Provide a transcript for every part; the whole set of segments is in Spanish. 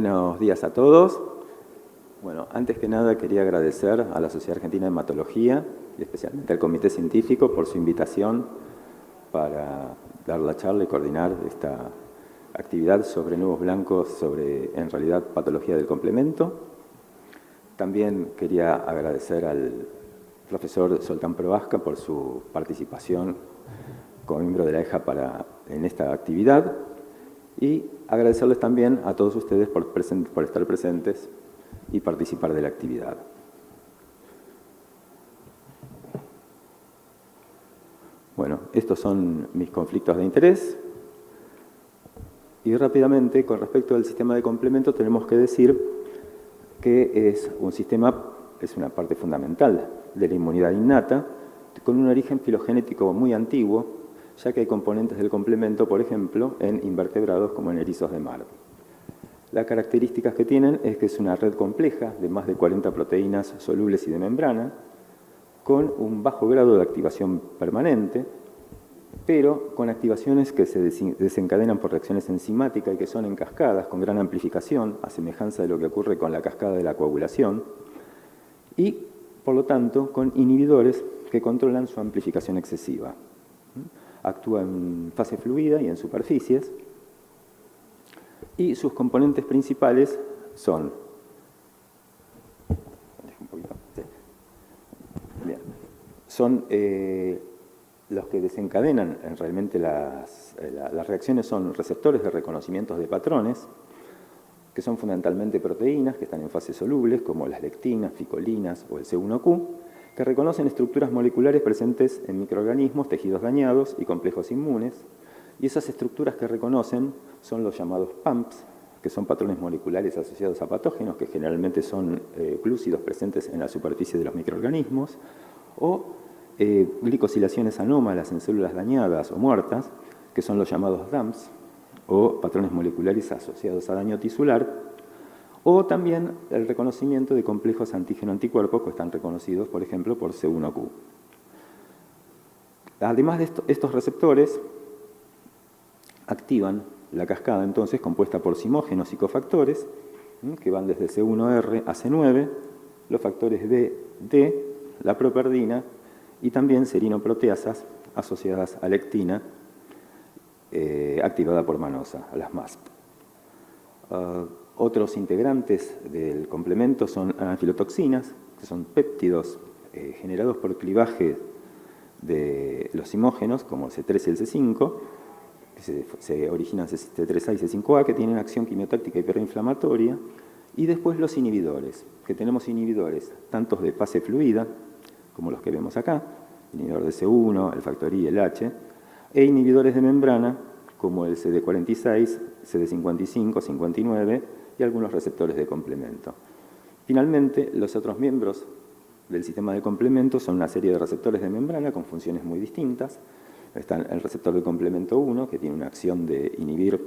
Buenos días a todos. Bueno, antes que nada quería agradecer a la Sociedad Argentina de Hematología y especialmente al Comité Científico por su invitación para dar la charla y coordinar esta actividad sobre nuevos blancos, sobre, en realidad, patología del complemento. También quería agradecer al profesor Zoltán Prohaska por su participación como miembro de la EJA en esta actividad y agradecerles también a todos ustedes por estar presentes y participar de la actividad. Bueno, estos son mis conflictos de interés. Y rápidamente, con respecto al sistema de complemento, tenemos que decir que es un sistema, es una parte fundamental de la inmunidad innata, con un origen filogenético muy antiguo, ya que hay componentes del complemento, por ejemplo, en invertebrados como en erizos de mar. Las características que tienen es que es una red compleja de más de 40 proteínas solubles y de membrana, con un bajo grado de activación permanente, pero con activaciones que se desencadenan por reacciones enzimáticas y que son en cascadas, con gran amplificación, a semejanza de lo que ocurre con la cascada de la coagulación, y, por lo tanto, con inhibidores que controlan su amplificación excesiva. Actúa en fase fluida y en superficies, y sus componentes principales son los que desencadenan realmente las reacciones son receptores de reconocimiento de patrones, que son fundamentalmente proteínas que están en fases solubles, como las lectinas, ficolinas o el C1Q, que reconocen estructuras moleculares presentes en microorganismos, tejidos dañados y complejos inmunes, y esas estructuras que reconocen son los llamados PAMPs, que son patrones moleculares asociados a patógenos, que generalmente son glúcidos presentes en la superficie de los microorganismos, o glicosilaciones anómalas en células dañadas o muertas, que son los llamados DAMPs, o patrones moleculares asociados a daño tisular, o también el reconocimiento de complejos antígeno-anticuerpos que están reconocidos, por ejemplo, por C1Q. Además de estos receptores, activan la cascada, entonces, compuesta por simógenos y cofactores, que van desde C1R a C9, los factores B, D, la properdina, y también serinoproteasas asociadas a lectina, activada por manosa, a las MASP. Otros integrantes del complemento son anfilotoxinas, que son péptidos generados por clivaje de los simógenos, como el C3 y el C5, que se originan C3A y C5A, que tienen acción quimiotáctica hiperinflamatoria, y después los inhibidores, que tenemos inhibidores tanto de fase fluida, como los que vemos acá, el inhibidor de C1, el factor I, el H, e inhibidores de membrana, como el CD46, CD55, 59 y algunos receptores de complemento. Finalmente, los otros miembros del sistema de complemento son una serie de receptores de membrana con funciones muy distintas. Está el receptor de complemento 1, que tiene una acción de inhibir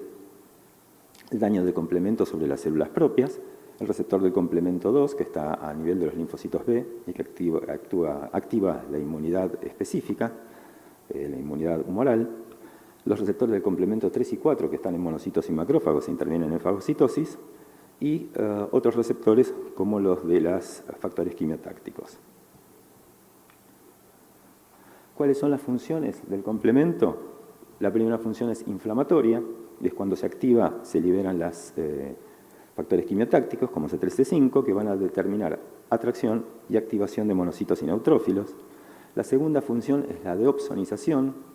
el daño de complemento sobre las células propias, el receptor de complemento 2, que está a nivel de los linfocitos B y que activa la inmunidad específica, la inmunidad humoral, los receptores de complemento 3 y 4, que están en monocitos y macrófagos e intervienen en fagocitosis, y otros receptores como los de los factores quimiotácticos. ¿Cuáles son las funciones del complemento? La primera función es inflamatoria, y es cuando se activa, se liberan los factores quimiotácticos, como C3-C5, que van a determinar atracción y activación de monocitos y neutrófilos. La segunda función es la de opsonización.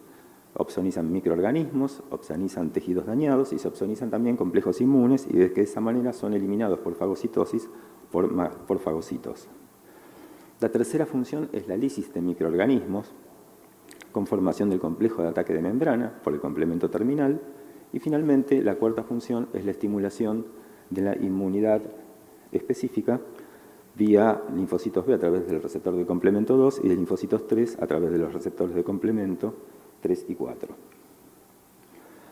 Opsonizan microorganismos, opsonizan tejidos dañados y se opsonizan también complejos inmunes, y de esa manera son eliminados por fagocitosis por fagocitos. La tercera función es la lisis de microorganismos, con formación del complejo de ataque de membrana por el complemento terminal, y finalmente la cuarta función es la estimulación de la inmunidad específica vía linfocitos B a través del receptor de complemento 2 y de linfocitos 3 a través de los receptores de complemento 3 y 4.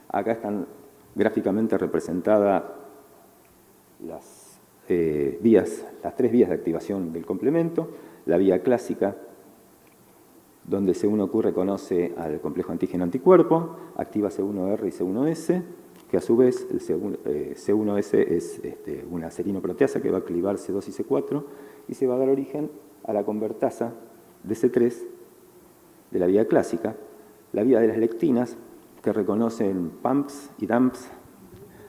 Acá están gráficamente representadas las tres vías de activación del complemento. La vía clásica, donde C1Q reconoce al complejo antígeno-anticuerpo, activa C1R y C1S, que a su vez el C1S es una serinoproteasa que va a clivar C2 y C4 y se va a dar origen a la convertasa de C3 de la vía clásica, la vía de las lectinas, que reconocen PAMPs y DAMPs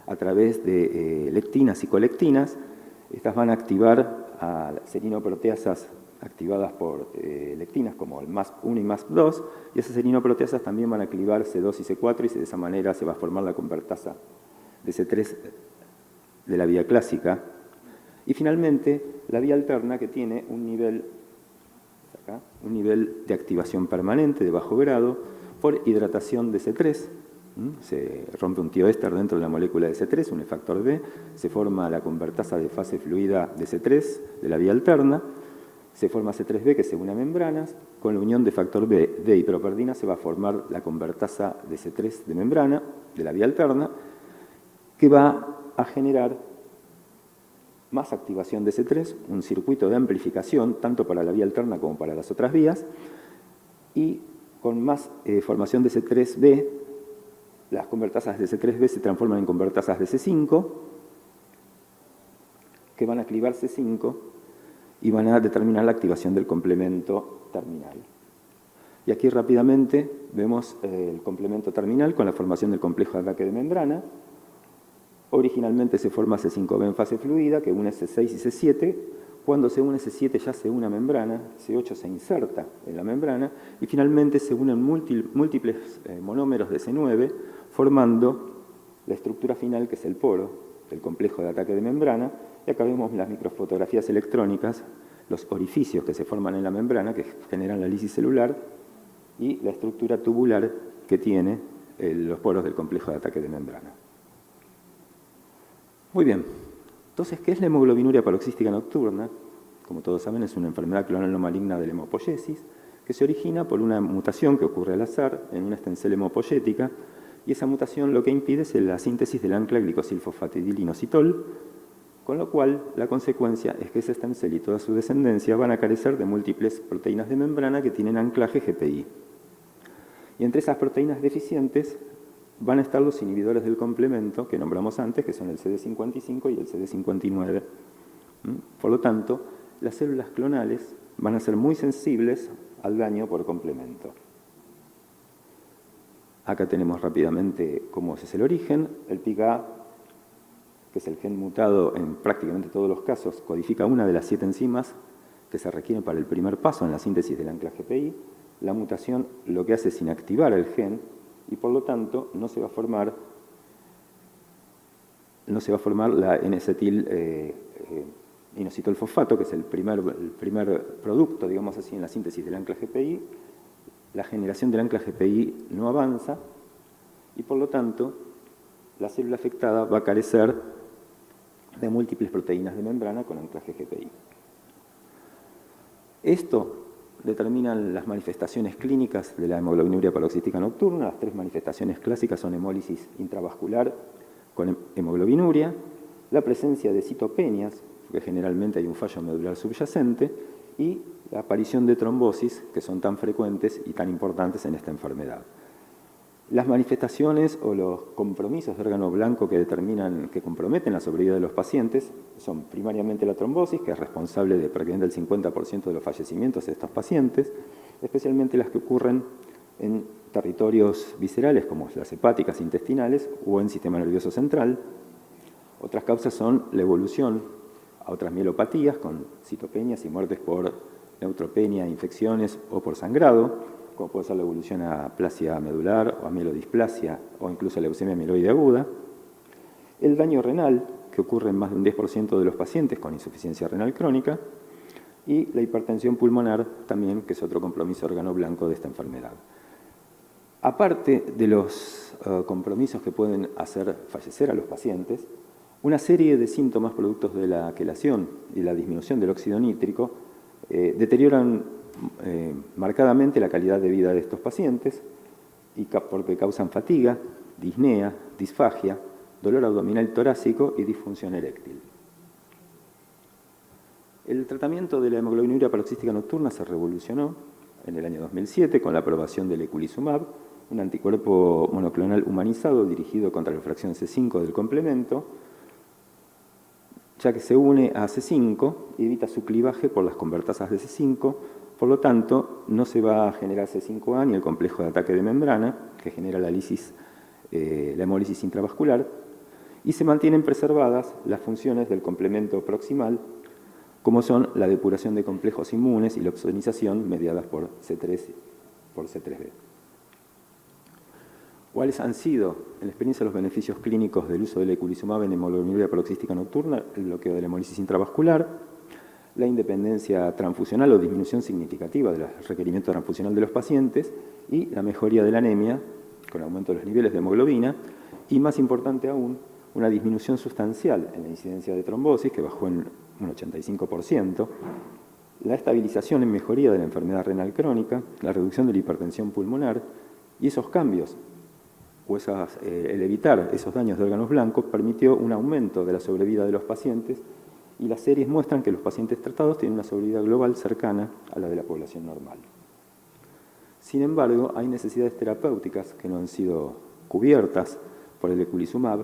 a través de lectinas y colectinas. Estas van a activar a serinoproteasas activadas por lectinas como el MASP1 y MASP2, y esas serinoproteasas también van a clivar C2 y C4 y de esa manera se va a formar la convertasa de C3 de la vía clásica. Y finalmente, la vía alterna que tiene un nivel de activación permanente de bajo grado por hidratación de C3. Se rompe un tioéster dentro de la molécula de C3, un efactor B, se forma la convertasa de fase fluida de C3 de la vía alterna, se forma C3B que se une a membranas, con la unión de factor B de hiproperdina se va a formar la convertasa de C3 de membrana, de la vía alterna, que va a generar más activación de C3, un circuito de amplificación, tanto para la vía alterna como para las otras vías, y con más formación de C3B, las convertasas de C3B se transforman en convertasas de C5, que van a clivar C5 y van a determinar la activación del complemento terminal. Y aquí rápidamente vemos el complemento terminal con la formación del complejo de ataque de membrana. Originalmente se forma C5B en fase fluida, que une C6 y C7. Cuando se une C7 ya se une a membrana, C8 se inserta en la membrana y finalmente se unen múltiples monómeros de C9, formando la estructura final, que es el poro del complejo de ataque de membrana. Y acá vemos las microfotografías electrónicas, los orificios que se forman en la membrana, que generan la lisis celular, y la estructura tubular que tiene los poros del complejo de ataque de membrana. Muy bien. Entonces, ¿qué es la hemoglobinuria paroxística nocturna? Como todos saben, es una enfermedad clonal no maligna de la hemopoiesis que se origina por una mutación que ocurre al azar en una estencel hemopoyética, y esa mutación lo que impide es la síntesis del ancla glicosilfosfatidilinositol, con lo cual la consecuencia es que ese estencel y toda su descendencia van a carecer de múltiples proteínas de membrana que tienen anclaje GPI. Y entre esas proteínas deficientes van a estar los inhibidores del complemento que nombramos antes, que son el CD55 y el CD59. Por lo tanto, las células clonales van a ser muy sensibles al daño por complemento. Acá tenemos rápidamente cómo es el origen. El PICA, que es el gen mutado en prácticamente todos los casos, codifica una de las 7 enzimas que se requieren para el primer paso en la síntesis del ancla GPI. La mutación lo que hace es inactivar el gen y por lo tanto no se va a formar la N-acetil inositol fosfato, que es el primer producto, digamos así, en la síntesis del ancla GPI. La generación del ancla GPI no avanza y por lo tanto la célula afectada va a carecer de múltiples proteínas de membrana con anclaje GPI. Esto determinan las manifestaciones clínicas de la hemoglobinuria paroxística nocturna. Las 3 manifestaciones clásicas son hemólisis intravascular con hemoglobinuria, la presencia de citopenias, porque generalmente hay un fallo medular subyacente, y la aparición de trombosis, que son tan frecuentes y tan importantes en esta enfermedad. Las manifestaciones o los compromisos de órgano blanco que comprometen la sobrevida de los pacientes son primariamente la trombosis, que es responsable de prácticamente el 50% de los fallecimientos de estos pacientes, especialmente las que ocurren en territorios viscerales como las hepáticas, intestinales o en sistema nervioso central. Otras causas son la evolución a otras mielopatías con citopenias y muertes por neutropenia, infecciones o por sangrado, como puede ser la evolución a aplasia medular o a mielodisplasia o incluso a leucemia mieloide aguda. El daño renal, que ocurre en más de un 10% de los pacientes con insuficiencia renal crónica, y la hipertensión pulmonar también, que es otro compromiso órgano blanco de esta enfermedad. Aparte de los compromisos que pueden hacer fallecer a los pacientes, una serie de síntomas productos de la quelación y la disminución del óxido nítrico deterioran marcadamente la calidad de vida de estos pacientes porque causan fatiga, disnea, disfagia, dolor abdominal torácico y disfunción eréctil. El tratamiento de la hemoglobinuria paroxística nocturna se revolucionó en el año 2007 con la aprobación del eculizumab, un anticuerpo monoclonal humanizado dirigido contra la fracción C5 del complemento, ya que se une a C5 y evita su clivaje por las convertasas de C5, por lo tanto no se va a generar C5A ni el complejo de ataque de membrana, que genera la hemólisis intravascular, y se mantienen preservadas las funciones del complemento proximal, como son la depuración de complejos inmunes y la opsonización mediadas por C3 por C3b. ¿Cuáles han sido, en la experiencia, los beneficios clínicos del uso del eculizumab en hemoglobinuria paroxística nocturna? El bloqueo de la hemólisis intravascular, la independencia transfusional o disminución significativa del requerimiento transfusional de los pacientes y la mejoría de la anemia con aumento de los niveles de hemoglobina y, más importante aún, una disminución sustancial en la incidencia de trombosis, que bajó en un 85%, la estabilización en mejoría de la enfermedad renal crónica, la reducción de la hipertensión pulmonar y esos cambios o el evitar esos daños de órganos blancos permitió un aumento de la sobrevida de los pacientes y las series muestran que los pacientes tratados tienen una sobrevida global cercana a la de la población normal. Sin embargo, hay necesidades terapéuticas que no han sido cubiertas por el eculizumab,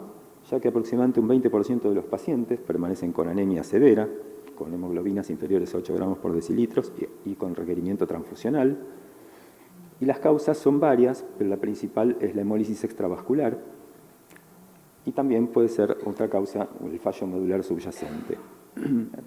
ya que aproximadamente un 20% de los pacientes permanecen con anemia severa, con hemoglobinas inferiores a 8 gramos por decilitros y con requerimiento transfusional. Y las causas son varias, pero la principal es la hemólisis extravascular y también puede ser otra causa, el fallo medular subyacente.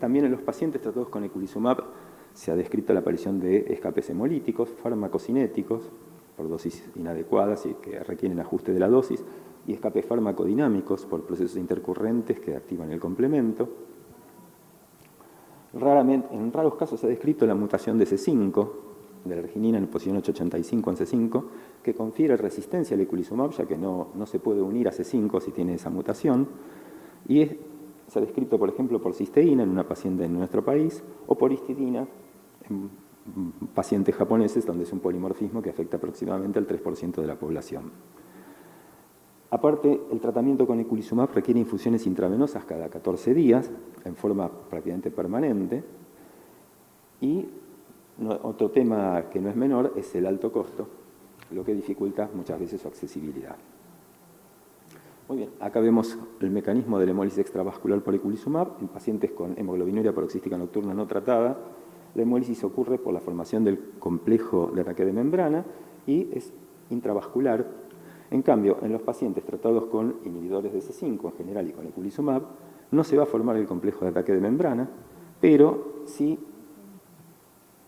También en los pacientes tratados con eculizumab se ha descrito la aparición de escapes hemolíticos, farmacocinéticos, por dosis inadecuadas y que requieren ajuste de la dosis, y escapes farmacodinámicos por procesos intercurrentes que activan el complemento. En raros casos se ha descrito la mutación de C5, de la arginina en posición 885 en C5, que confiere resistencia al eculizumab, ya que no se puede unir a C5 si tiene esa mutación, y se ha descrito, por ejemplo, por cisteína en una paciente en nuestro país, o por histidina en pacientes japoneses, donde es un polimorfismo que afecta aproximadamente al 3% de la población. Aparte, el tratamiento con eculizumab requiere infusiones intravenosas cada 14 días, en forma prácticamente permanente, y otro tema que no es menor es el alto costo, lo que dificulta muchas veces su accesibilidad. Muy bien, acá vemos el mecanismo de la hemólisis extravascular por eculizumab en pacientes con hemoglobinuria paroxística nocturna no tratada. La hemólisis ocurre por la formación del complejo de ataque de membrana y es intravascular. En cambio, en los pacientes tratados con inhibidores de C5 en general y con eculizumab, no se va a formar el complejo de ataque de membrana, pero sí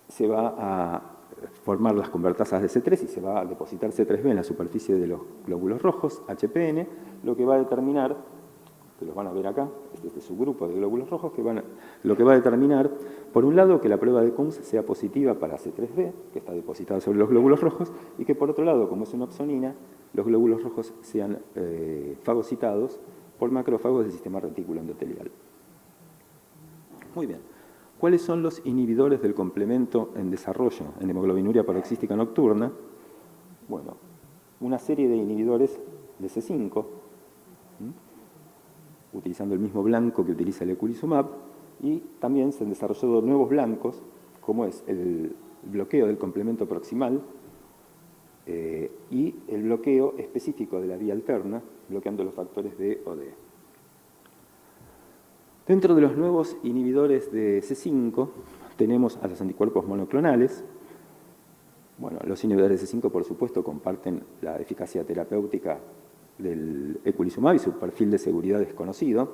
se va a formar las convertasas de C3 y se va a depositar C3b en la superficie de los glóbulos rojos, HPN, lo que va a determinar, que los van a ver acá, este es el subgrupo de glóbulos rojos, lo que va a determinar, por un lado, que la prueba de Kunz sea positiva para C3b, que está depositada sobre los glóbulos rojos, y que por otro lado, como es una opsonina, los glóbulos rojos sean fagocitados por macrófagos del sistema retículo endotelial. Muy bien. ¿Cuáles son los inhibidores del complemento en desarrollo en hemoglobinuria paroxística nocturna? Bueno, una serie de inhibidores de C5, utilizando el mismo blanco que utiliza el eculizumab, y también se han desarrollado nuevos blancos, como es el bloqueo del complemento proximal y el bloqueo específico de la vía alterna, bloqueando los factores D o D. Dentro de los nuevos inhibidores de C5 tenemos a los anticuerpos monoclonales. Bueno, los inhibidores de C5, por supuesto, comparten la eficacia terapéutica del eculizumab y su perfil de seguridad desconocido.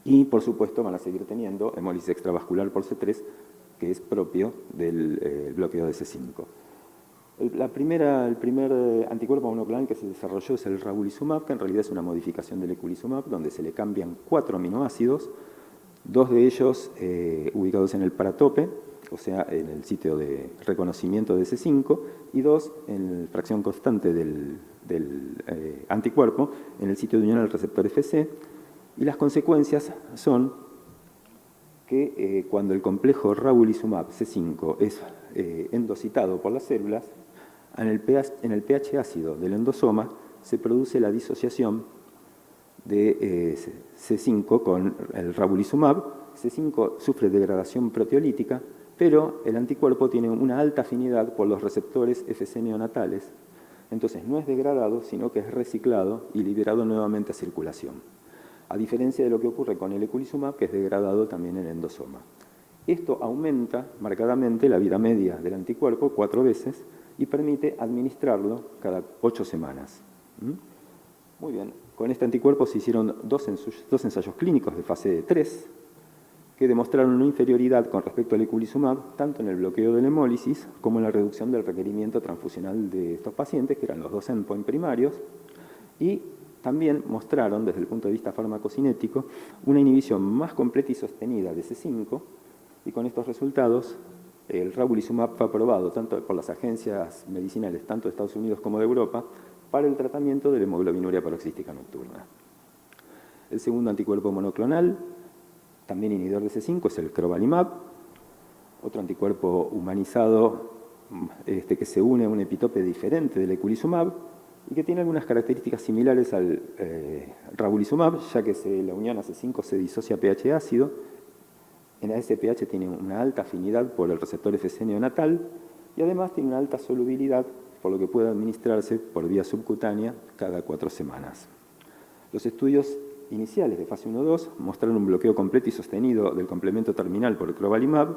Y, por supuesto, van a seguir teniendo hemólisis extravascular por C3, que es propio del bloqueo de C5. El primer anticuerpo monoclonal que se desarrolló es el ravulizumab, que en realidad es una modificación del eculizumab, donde se le cambian 4 aminoácidos, 2 de ellos ubicados en el paratope, o sea, en el sitio de reconocimiento de C5, y 2 en la fracción constante del anticuerpo, en el sitio de unión al receptor FC, y las consecuencias son que cuando el complejo ravulizumab C5 es endocitado por las células, en el pH ácido del endosoma se produce la disociación de C5 con el ravulizumab. C5 sufre degradación proteolítica pero el anticuerpo tiene una alta afinidad por los receptores Fc neonatales, entonces no es degradado, sino que es reciclado y liberado nuevamente a circulación, a diferencia de lo que ocurre con el eculizumab, que es degradado también en endosoma. Esto aumenta marcadamente la vida media del anticuerpo 4 veces y permite administrarlo cada 8 semanas. Muy bien, con este anticuerpo se hicieron dos ensayos clínicos de fase 3 que demostraron una inferioridad con respecto al eculizumab, tanto en el bloqueo de la hemólisis como en la reducción del requerimiento transfusional de estos pacientes, que eran los dos endpoints primarios, y también mostraron, desde el punto de vista farmacocinético, una inhibición más completa y sostenida de C5, y con estos resultados el ravulizumab fue aprobado tanto por las agencias medicinales, tanto de Estados Unidos como de Europa, para el tratamiento de la hemoglobinuria paroxística nocturna. El segundo anticuerpo monoclonal, también inhibidor de C5, es el crovalimab, otro anticuerpo humanizado que se une a un epitope diferente del eculizumab y que tiene algunas características similares al ravulizumab, ya que la unión a C5 se disocia pH ácido. En ese pH tiene una alta afinidad por el receptor Fc neonatal y además tiene una alta solubilidad, por lo que puede administrarse por vía subcutánea cada 4 semanas. Los estudios iniciales de fase 1-2 mostraron un bloqueo completo y sostenido del complemento terminal por el crovalimab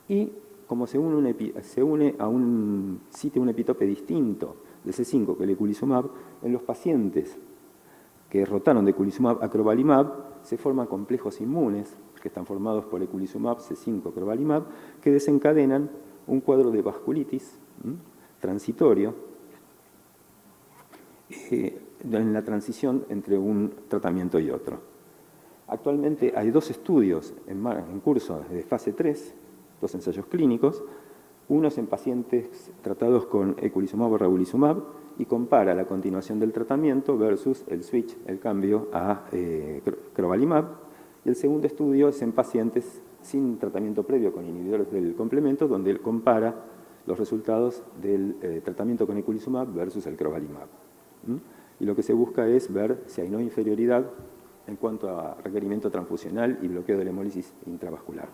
y como se une a un sitio, un epitope distinto de C5 que el eculizumab, en los pacientes que rotaron de eculizumab a crovalimab se forman complejos inmunes que están formados por eculizumab, C5, crovalimab, que desencadenan un cuadro de vasculitis transitorio en la transición entre un tratamiento y otro. Actualmente hay 2 estudios en curso de fase 3, 2 ensayos clínicos, uno es en pacientes tratados con eculizumab o ravulizumab y compara la continuación del tratamiento versus el switch, el cambio a crovalimab, y el segundo estudio es en pacientes sin tratamiento previo con inhibidores del complemento, donde él compara los resultados del tratamiento con eculizumab versus el crovalimab. Y lo que se busca es ver si hay no inferioridad en cuanto a requerimiento transfusional y bloqueo de la hemólisis intravascular.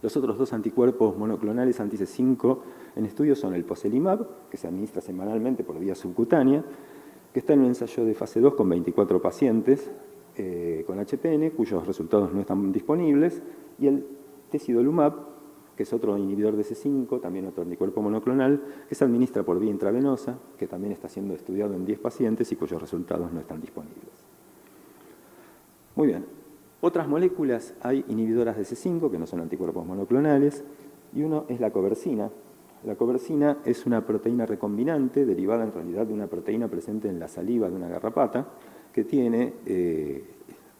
Los otros 2 anticuerpos monoclonales anti-C5 en estudio son el pozelimab, que se administra semanalmente por vía subcutánea, que está en un ensayo de fase 2 con 24 pacientes con HPN, cuyos resultados no están disponibles, y el tezidolumab, que es otro inhibidor de C5, también otro anticuerpo monoclonal, que se administra por vía intravenosa, que también está siendo estudiado en 10 pacientes y cuyos resultados no están disponibles. Muy bien. Otras moléculas hay inhibidoras de C5, que no son anticuerpos monoclonales, y uno es la cobercina. La cobercina es una proteína recombinante, derivada en realidad de una proteína presente en la saliva de una garrapata, que tiene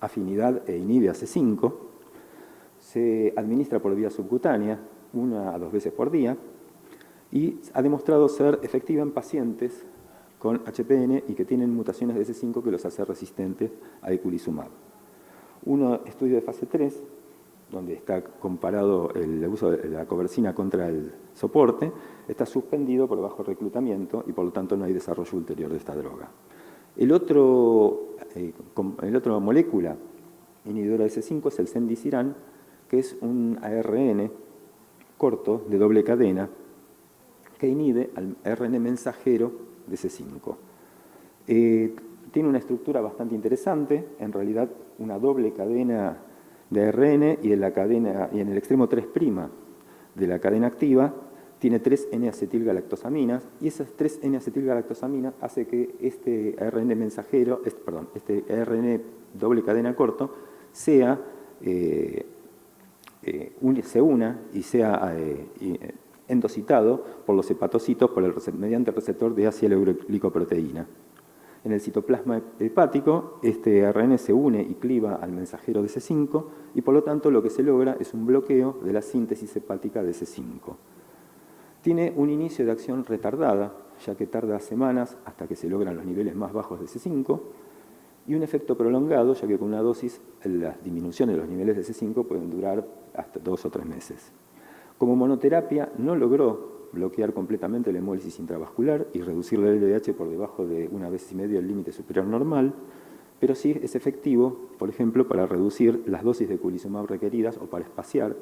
afinidad e inhibe a C5, se administra por vía subcutánea 1 a 2 veces por día y ha demostrado ser efectiva en pacientes con HPN y que tienen mutaciones de C5 que los hace resistentes a eculizumab. Un estudio de fase 3, donde está comparado el uso de la cobercina contra el soporte, está suspendido por bajo reclutamiento y por lo tanto no hay desarrollo ulterior de esta droga. El otro molécula inhibidora de C5 es el cendiciran, que es un ARN corto de doble cadena que inhibe al ARN mensajero de C5. Tiene una estructura bastante interesante, en realidad una doble cadena de ARN y en el extremo 3' de la cadena activa tiene 3 N-acetilgalactosaminas y esas 3 N-acetilgalactosaminas hace que este ARN mensajero, este ARN doble cadena corto se una y sea endocitado por los hepatocitos mediante el receptor de acetilglicoproteína. En el citoplasma hepático, este ARN se une y cliva al mensajero de C5 y por lo tanto lo que se logra es un bloqueo de la síntesis hepática de C5. Tiene un inicio de acción retardada, ya que tarda semanas hasta que se logran los niveles más bajos de C5, y un efecto prolongado, ya que con una dosis las disminuciones de los niveles de C5 pueden durar hasta 2 o 3 meses. Como monoterapia no logró bloquear completamente la hemólisis intravascular y reducir el LDH por debajo de 1,5 veces el límite superior normal, pero sí es efectivo, por ejemplo, para reducir las dosis de eculizumab requeridas o para espaciar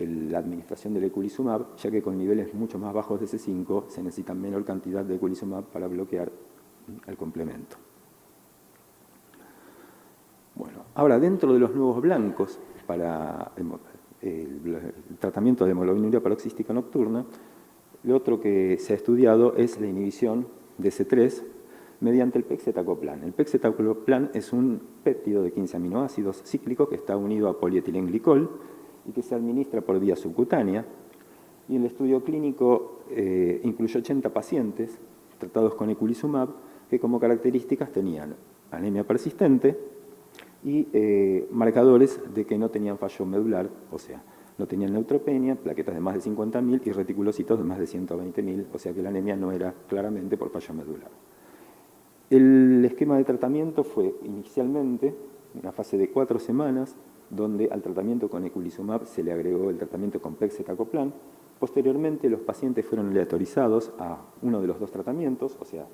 la administración del eculizumab, ya que con niveles mucho más bajos de C5 se necesita menor cantidad de eculizumab para bloquear el complemento. Bueno, ahora dentro de los nuevos blancos para el tratamiento de hemoglobinuria paroxística nocturna, lo otro que se ha estudiado es la inhibición de C3 mediante el pegcetacoplan. El pegcetacoplan es un péptido de 15 aminoácidos cíclico que está unido a polietilenglicol y que se administra por vía subcutánea. Y el estudio clínico incluyó 80 pacientes tratados con eculizumab que como características tenían anemia persistente y marcadores de que no tenían fallo medular, o sea, no tenían neutropenia, plaquetas de más de 50.000 y reticulocitos de más de 120.000, o sea que la anemia no era claramente por fallo medular. El esquema de tratamiento fue inicialmente una fase de 4 semanas, donde al tratamiento con eculizumab se le agregó el tratamiento con pegcetacoplan. Posteriormente los pacientes fueron aleatorizados a uno de los dos tratamientos, o sea,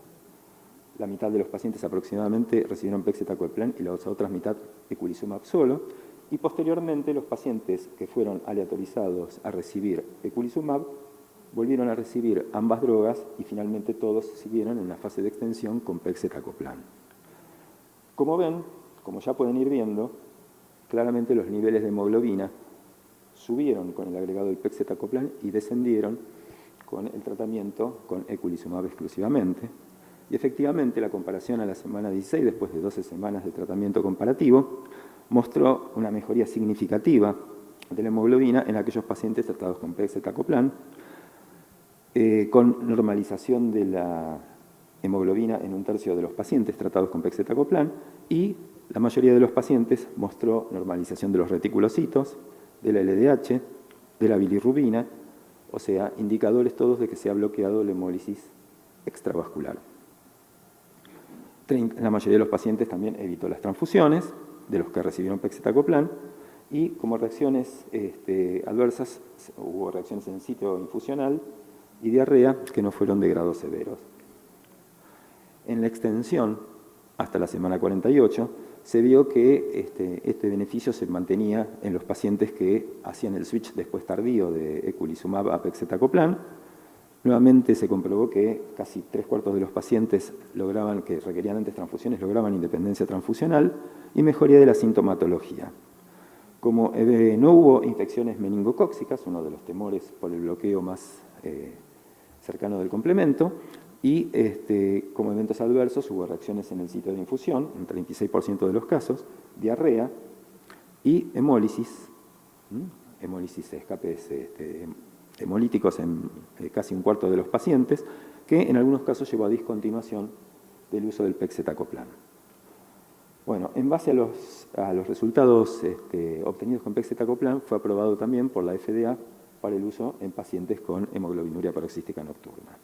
la mitad de los pacientes aproximadamente recibieron pegcetacoplan y la otra mitad eculizumab solo. Y posteriormente los pacientes que fueron aleatorizados a recibir eculizumab volvieron a recibir ambas drogas y finalmente todos siguieron en la fase de extensión con pegcetacoplan. Como ven, como ya pueden ir viendo, claramente los niveles de hemoglobina subieron con el agregado del pegcetacoplan y descendieron con el tratamiento con eculizumab exclusivamente. Y efectivamente la comparación a la semana 16, después de 12 semanas de tratamiento comparativo, mostró una mejoría significativa de la hemoglobina en aquellos pacientes tratados con pegcetacoplan, con normalización de la hemoglobina en un tercio de los pacientes tratados con pegcetacoplan y la mayoría de los pacientes mostró normalización de los reticulocitos, de la LDH, de la bilirrubina, o sea, indicadores todos de que se ha bloqueado la hemólisis extravascular. La mayoría de los pacientes también evitó las transfusiones de los que recibieron pegcetacoplan y como reacciones adversas hubo reacciones en sitio infusional y diarrea que no fueron de grados severos. En la extensión, hasta la semana 48, se vio que este beneficio se mantenía en los pacientes que hacían el switch después tardío de eculizumab a pegcetacoplan. Nuevamente se comprobó que casi 3/4 de los pacientes que requerían antes transfusiones lograban independencia transfusional y mejoría de la sintomatología. Como no hubo infecciones meningocócicas, uno de los temores por el bloqueo más cercano del complemento, y como eventos adversos hubo reacciones en el sitio de infusión, en 36% de los casos, diarrea y hemólisis, hemólisis escapes hemolíticos en casi 1/4 de los pacientes, que en algunos casos llevó a discontinuación del uso del pegcetacoplan. Bueno, en base a los resultados obtenidos con pegcetacoplan, fue aprobado también por la FDA para el uso en pacientes con hemoglobinuria paroxística nocturna.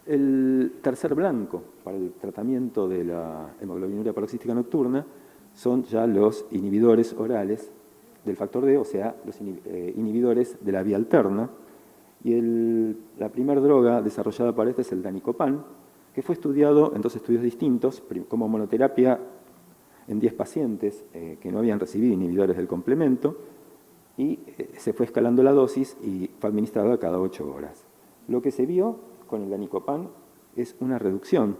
El tercer blanco para el tratamiento de la hemoglobinuria paroxística nocturna son ya los inhibidores orales del factor D, o sea, los inhibidores de la vía alterna. Y la primera droga desarrollada para es el danicopan, que fue estudiado en 2 estudios distintos, como monoterapia en 10 pacientes que no habían recibido inhibidores del complemento, y se fue escalando la dosis y fue administrado a cada 8 horas. Lo que se vio con el danicopan es una reducción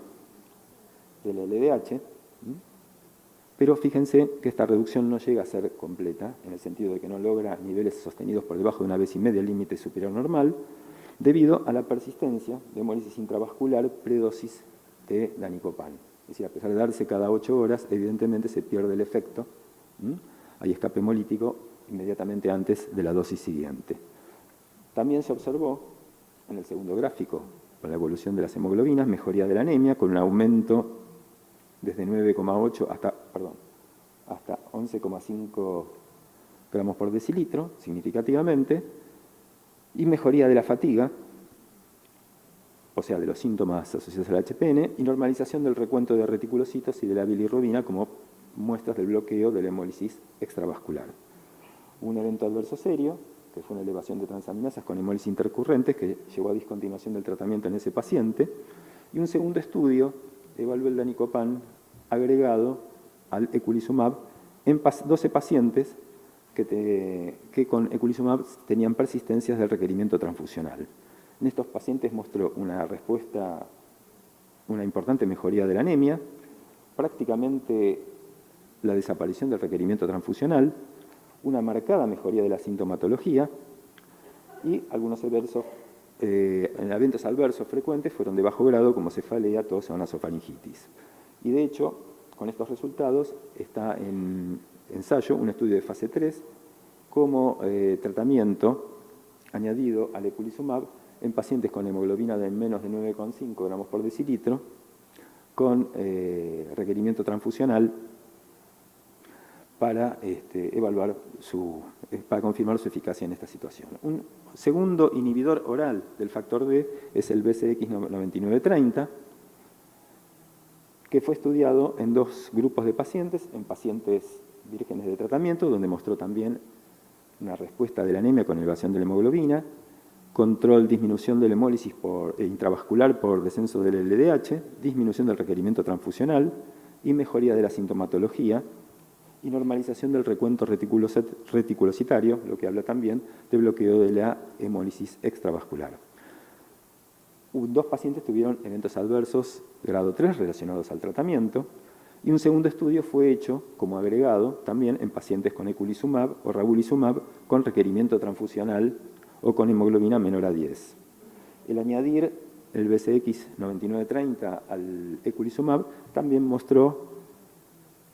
del LDH, pero fíjense que esta reducción no llega a ser completa, en el sentido de que no logra niveles sostenidos por debajo de 1,5 veces el límite superior normal, debido a la persistencia de hemólisis intravascular predosis de danicopan. Es decir, a pesar de darse cada 8 horas, evidentemente se pierde el efecto. Hay escape hemolítico inmediatamente antes de la dosis siguiente. También se observó, en el segundo gráfico, con la evolución de las hemoglobinas, mejoría de la anemia, con un aumento desde 9,8 hasta 11,5 gramos por decilitro, significativamente, y mejoría de la fatiga, o sea, de los síntomas asociados al HPN, y normalización del recuento de reticulocitos y de la bilirrubina como muestras del bloqueo de la hemólisis extravascular. Un evento adverso serio, que fue una elevación de transaminasas con hemólisis intercurrentes, que llevó a discontinuación del tratamiento en ese paciente, y un segundo estudio evaluó el danicopan agregado al eculizumab en 12 pacientes que con eculizumab tenían persistencias del requerimiento transfusional. En estos pacientes mostró una respuesta, una importante mejoría de la anemia, prácticamente la desaparición del requerimiento transfusional, una marcada mejoría de la sintomatología y algunos eventos adversos frecuentes fueron de bajo grado como cefalea, tos o nasofaringitis. Y de hecho, con estos resultados está en ensayo un estudio de fase 3 como tratamiento añadido al eculizumab en pacientes con hemoglobina de menos de 9,5 gramos por decilitro con requerimiento transfusional para para confirmar su eficacia en esta situación. Un segundo inhibidor oral del factor D es el BCX9930, que fue estudiado en dos grupos de pacientes, en pacientes vírgenes de tratamiento, donde mostró también una respuesta de la anemia con elevación de la hemoglobina, control, disminución de la hemólisis intravascular por descenso del LDH, disminución del requerimiento transfusional y mejoría de la sintomatología y normalización del recuento reticulocitario, lo que habla también de bloqueo de la hemólisis extravascular. Dos pacientes tuvieron eventos adversos grado 3 relacionados al tratamiento y un segundo estudio fue hecho como agregado también en pacientes con eculizumab o ravulizumab con requerimiento transfusional o con hemoglobina menor a 10. El añadir el BCX9930 al eculizumab también mostró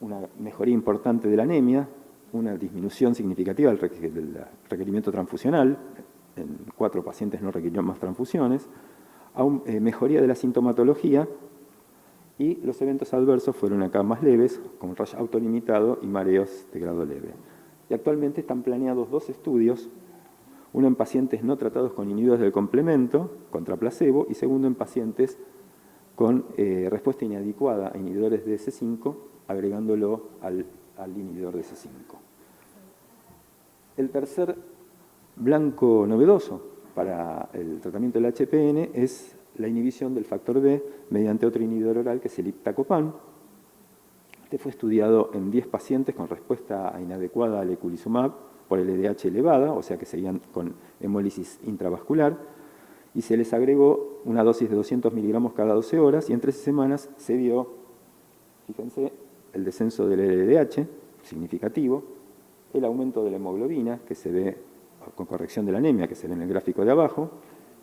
una mejoría importante de la anemia, una disminución significativa del requerimiento transfusional, en 4 pacientes no requirieron más transfusiones, mejoría de la sintomatología y los eventos adversos fueron acá más leves, con rash autolimitado y mareos de grado leve. Y actualmente están planeados 2 estudios, uno en pacientes no tratados con inhibidores del complemento contra placebo y segundo en pacientes con respuesta inadecuada a inhibidores de C5, agregándolo al inhibidor de C5. El tercer blanco novedoso para el tratamiento del HPN es la inhibición del factor B mediante otro inhibidor oral que es el iptacopan. Este fue estudiado en 10 pacientes con respuesta inadecuada al eculizumab por LDH elevada, o sea que seguían con hemólisis intravascular, y se les agregó una dosis de 200 miligramos cada 12 horas y en 13 semanas se vio, fíjense, el descenso del LDH significativo, el aumento de la hemoglobina, que se ve con corrección de la anemia, que se ve en el gráfico de abajo,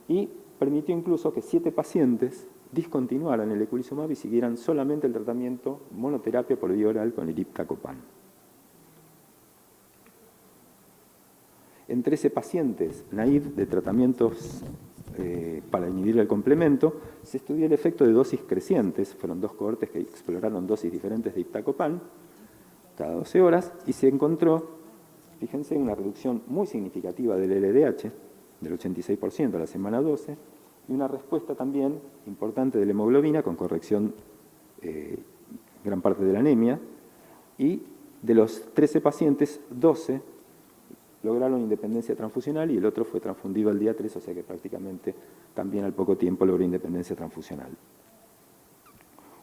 y permitió incluso que 7 pacientes discontinuaran el eculizumab y siguieran solamente el tratamiento monoterapia por vía oral con el iptacopan. En 13 pacientes naive de tratamientos para inhibir el complemento, se estudió el efecto de dosis crecientes, fueron 2 cohortes que exploraron dosis diferentes de iptacopan cada 12 horas y se encontró, fíjense, una reducción muy significativa del LDH, del 86% a la semana 12, y una respuesta también importante de la hemoglobina con corrección gran parte de la anemia, y de los 13 pacientes, 12 lograron independencia transfusional y el otro fue transfundido al día 3, o sea que prácticamente también al poco tiempo logró independencia transfusional.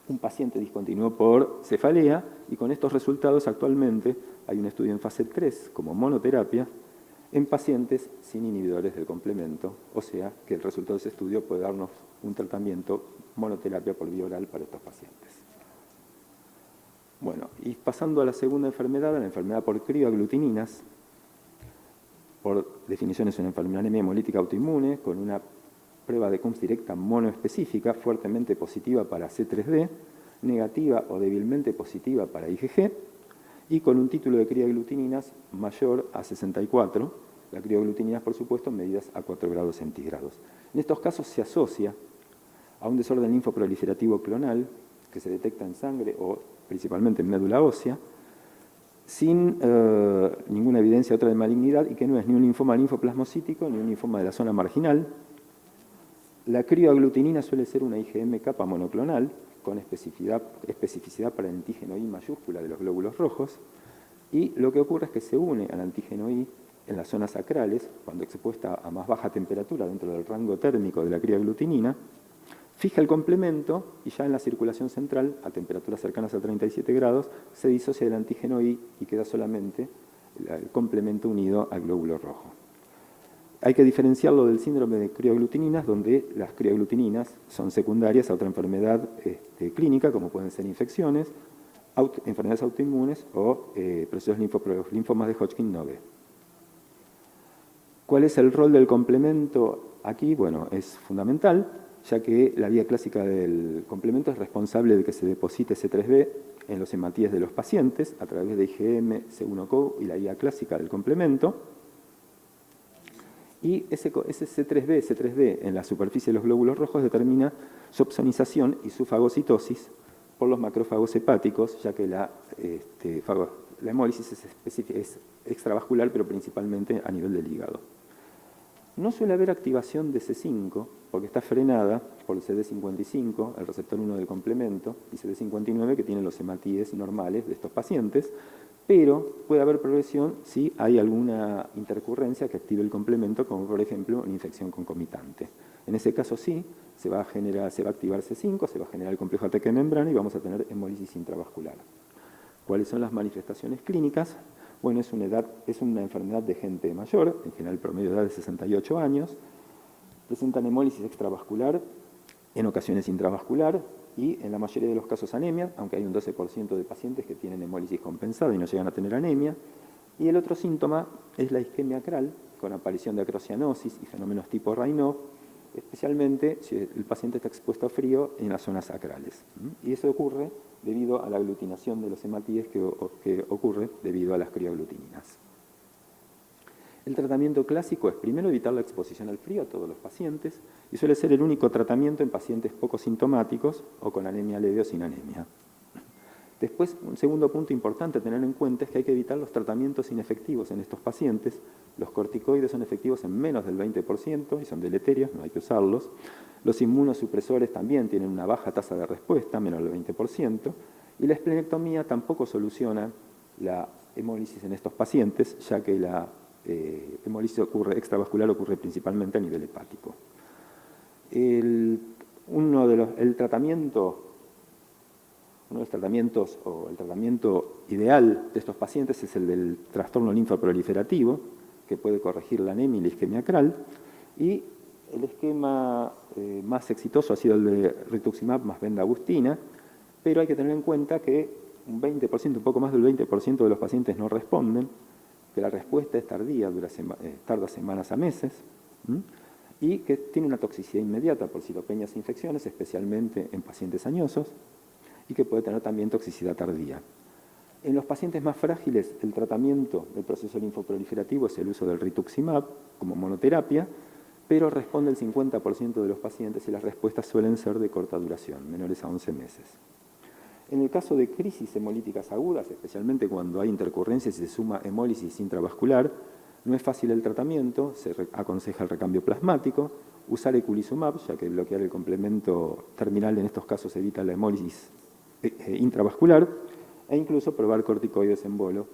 Un paciente discontinuó por cefalea y con estos resultados actualmente hay un estudio en fase 3 como monoterapia en pacientes sin inhibidores del complemento, o sea que el resultado de ese estudio puede darnos un tratamiento monoterapia por vía oral para estos pacientes. Bueno, y pasando a la segunda enfermedad, a la enfermedad por crioaglutininas, por definición es una enfermedad anemia hemolítica autoinmune, con una prueba de CUMS directa monoespecífica, fuertemente positiva para C3D, negativa o débilmente positiva para IgG, y con un título de crioaglutininas mayor a 64, la crioaglutininas, por supuesto, medidas a 4 grados centígrados. En estos casos se asocia a un desorden linfoproliferativo clonal que se detecta en sangre o principalmente en médula ósea, sin ninguna evidencia otra de malignidad y que no es ni un linfoma linfoplasmocítico ni un linfoma de la zona marginal. La crioaglutinina suele ser una IgM capa monoclonal con especificidad para el antígeno I mayúscula de los glóbulos rojos, y lo que ocurre es que se une al antígeno I en las zonas sacrales, cuando expuesta a más baja temperatura dentro del rango térmico de la crioaglutinina, fija el complemento y ya en la circulación central, a temperaturas cercanas a 37 grados, se disocia del antígeno I y queda solamente el complemento unido al glóbulo rojo. Hay que diferenciarlo del síndrome de crioaglutininas, donde las crioaglutininas son secundarias a otra enfermedad clínica, como pueden ser infecciones, enfermedades autoinmunes o procesos linfomas de Hodgkin no B. ¿Cuál es el rol del complemento aquí? Bueno, es fundamental, ya que la vía clásica del complemento es responsable de que se deposite C3b en los hematíes de los pacientes a través de IgM, C1q y la vía clásica del complemento. Y ese C3b en la superficie de los glóbulos rojos determina su opsonización y su fagocitosis por los macrófagos hepáticos, ya que la hemólisis es extravascular, pero principalmente a nivel del hígado. No suele haber activación de C5, porque está frenada por el CD55, el receptor 1 del complemento, y CD59, que tienen los hematíes normales de estos pacientes, pero puede haber progresión si hay alguna intercurrencia que active el complemento, como por ejemplo una infección concomitante. En ese caso sí, se va a activar C5, se va a generar el complejo ataque de membrana y vamos a tener hemólisis intravascular. ¿Cuáles son las manifestaciones clínicas? Bueno, es una enfermedad de gente mayor, en general promedio de edad de 68 años, presentan hemólisis extravascular, en ocasiones intravascular, y en la mayoría de los casos anemia, aunque hay un 12% de pacientes que tienen hemólisis compensada y no llegan a tener anemia. Y el otro síntoma es la isquemia acral, con aparición de acrocianosis y fenómenos tipo Raynaud, especialmente si el paciente está expuesto a frío en las zonas acrales. Y eso ocurre debido a la aglutinación de los hematíes que ocurre debido a las crioaglutininas. El tratamiento clásico es primero evitar la exposición al frío a todos los pacientes y suele ser el único tratamiento en pacientes poco sintomáticos o con anemia leve o sin anemia. Después, un segundo punto importante a tener en cuenta es que hay que evitar los tratamientos inefectivos en estos pacientes. Los corticoides son efectivos en menos del 20% y son deleterios, no hay que usarlos. Los inmunosupresores también tienen una baja tasa de respuesta, menos del 20%. Y la esplenectomía tampoco soluciona la hemólisis en estos pacientes, ya que la hemólisis extravascular ocurre principalmente a nivel hepático. El tratamiento ideal de estos pacientes es el del trastorno linfoproliferativo, que puede corregir la anemia y la isquemia acral, y el esquema más exitoso ha sido el de rituximab más bendagustina, pero hay que tener en cuenta que un poco más del 20% de los pacientes no responden, que la respuesta es tardía, tarda semanas a meses, y que tiene una toxicidad inmediata por citopenias e infecciones, especialmente en pacientes añosos, y que puede tener también toxicidad tardía. En los pacientes más frágiles, el tratamiento del proceso linfoproliferativo es el uso del rituximab como monoterapia, pero responde el 50% de los pacientes y las respuestas suelen ser de corta duración, menores a 11 meses. En el caso de crisis hemolíticas agudas, especialmente cuando hay intercurrencias y se suma hemólisis intravascular, no es fácil el tratamiento, se aconseja el recambio plasmático, usar eculizumab, ya que bloquear el complemento terminal en estos casos evita la hemólisis intravascular, e incluso probar corticoides en bolo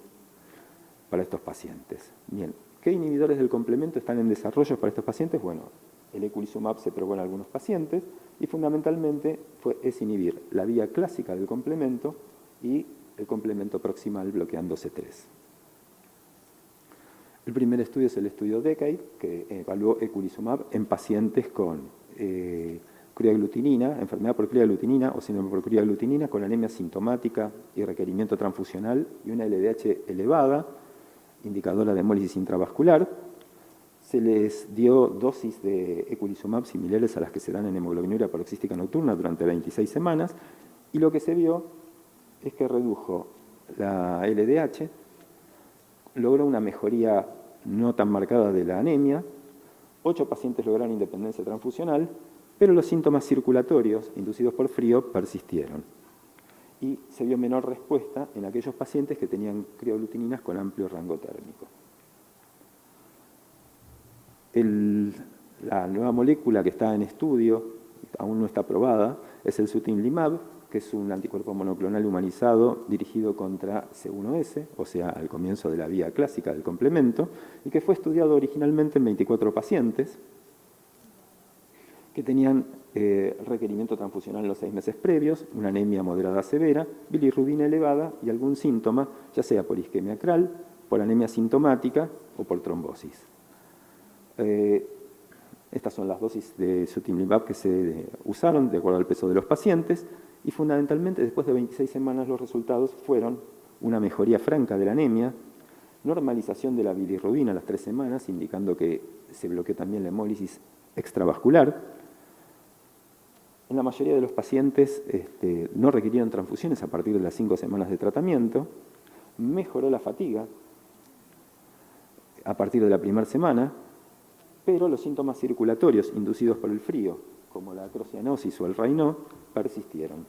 para estos pacientes. Bien, ¿qué inhibidores del complemento están en desarrollo para estos pacientes? Bueno, el eculizumab se probó en algunos pacientes y fundamentalmente es inhibir la vía clásica del complemento y el complemento proximal bloqueando C3. El primer estudio es el estudio DECADE, que evaluó eculizumab en pacientes con crioglutinina, enfermedad por crioglutinina o síndrome por crioglutinina con anemia sintomática y requerimiento transfusional y una LDH elevada, indicadora de hemólisis intravascular. Se les dio dosis de eculizumab similares a las que se dan en hemoglobinuria paroxística nocturna durante 26 semanas y lo que se vio es que redujo la LDH, logró una mejoría no tan marcada de la anemia, 8 pacientes lograron independencia transfusional, pero los síntomas circulatorios inducidos por frío persistieron. Y se vio menor respuesta en aquellos pacientes que tenían crioglutininas con amplio rango térmico. La nueva molécula que está en estudio, aún no está aprobada, es el sutimlimab, que es un anticuerpo monoclonal humanizado dirigido contra C1s, o sea, al comienzo de la vía clásica del complemento, y que fue estudiado originalmente en 24 pacientes que tenían requerimiento transfusional en los 6 meses previos, una anemia moderada severa, bilirrubina elevada y algún síntoma, ya sea por isquemia acral, por anemia sintomática o por trombosis. Estas son las dosis de sutimlimab que se usaron de acuerdo al peso de los pacientes y fundamentalmente después de 26 semanas los resultados fueron una mejoría franca de la anemia, normalización de la bilirrubina a las 3 semanas, indicando que se bloqueó también la hemólisis extravascular. En la mayoría de los pacientes no requirieron transfusiones a partir de las 5 semanas de tratamiento, mejoró la fatiga a partir de la primera semana, pero los síntomas circulatorios inducidos por el frío, como la acrocianosis o el Raynaud, persistieron.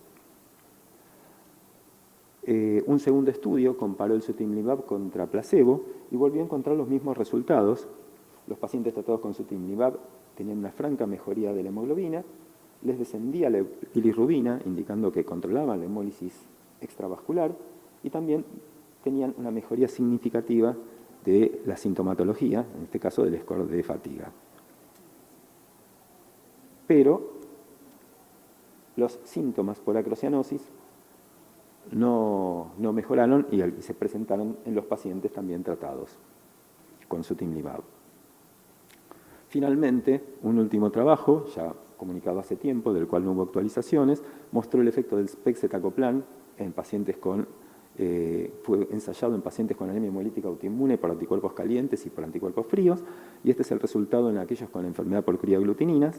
Un segundo estudio comparó el sutimlimab contra placebo y volvió a encontrar los mismos resultados. Los pacientes tratados con sutimlimab tenían una franca mejoría de la hemoglobina, les descendía la bilirrubina, indicando que controlaban la hemólisis extravascular, y también tenían una mejoría significativa de la sintomatología, en este caso del score de fatiga. Pero los síntomas por acrocianosis no mejoraron y se presentaron en los pacientes también tratados con sutimlimab. Finalmente, un último trabajo, ya comunicado hace tiempo, del cual no hubo actualizaciones, mostró el efecto del pegcetacoplan en pacientes fue ensayado en pacientes con anemia hemolítica autoinmune por anticuerpos calientes y por anticuerpos fríos, y este es el resultado en aquellos con enfermedad por criaglutininas.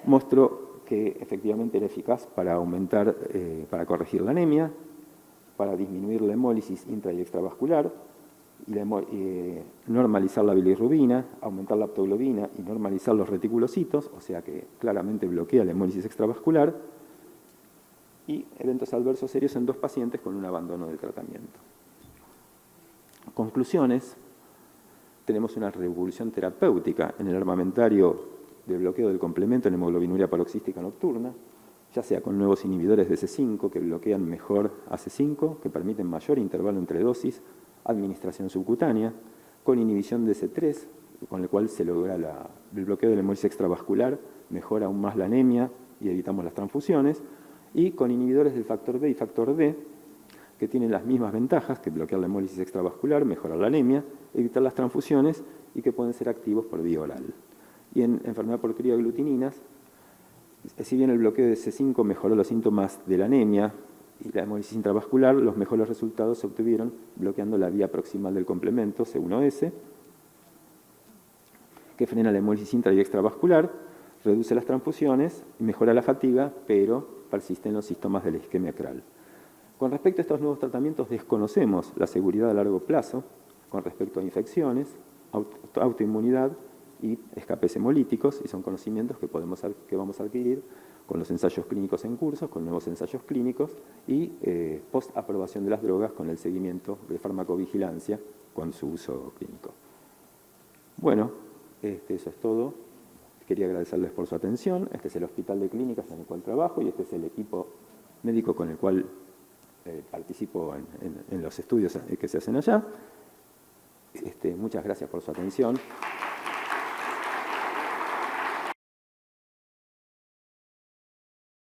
Mostró que efectivamente era eficaz para para corregir la anemia, para disminuir la hemólisis intra y extravascular, y normalizar la bilirrubina, aumentar la aptoglobina y normalizar los reticulocitos, o sea que claramente bloquea la hemólisis extravascular, y eventos adversos serios en 2 pacientes con un abandono del tratamiento. Conclusiones: tenemos una revolución terapéutica en el armamentario de bloqueo del complemento en hemoglobinuria paroxística nocturna, ya sea con nuevos inhibidores de C5 que bloquean mejor a C5, que permiten mayor intervalo entre dosis, administración subcutánea, con inhibición de C3, con el cual se logra el bloqueo de la hemólisis extravascular, mejora aún más la anemia y evitamos las transfusiones, y con inhibidores del factor B y factor D, que tienen las mismas ventajas que bloquear la hemólisis extravascular, mejorar la anemia, evitar las transfusiones y que pueden ser activos por vía oral. Y en enfermedad por criaglutininas, si bien el bloqueo de C5 mejoró los síntomas de la anemia y la hemólisis intravascular, los mejores resultados se obtuvieron bloqueando la vía proximal del complemento, C1S, que frena la hemólisis intra y extravascular, reduce las transfusiones y mejora la fatiga, pero persisten los síntomas de la isquemia acral. Con respecto a estos nuevos tratamientos, desconocemos la seguridad a largo plazo con respecto a infecciones, autoinmunidad y escapes hemolíticos, y son conocimientos que vamos a adquirir con los ensayos clínicos en curso, con nuevos ensayos clínicos y post-aprobación de las drogas con el seguimiento de farmacovigilancia con su uso clínico. Bueno, eso es todo. Quería agradecerles por su atención. Este es el hospital de clínicas en el cual trabajo y este es el equipo médico con el cual participo en los estudios que se hacen allá. Muchas gracias por su atención.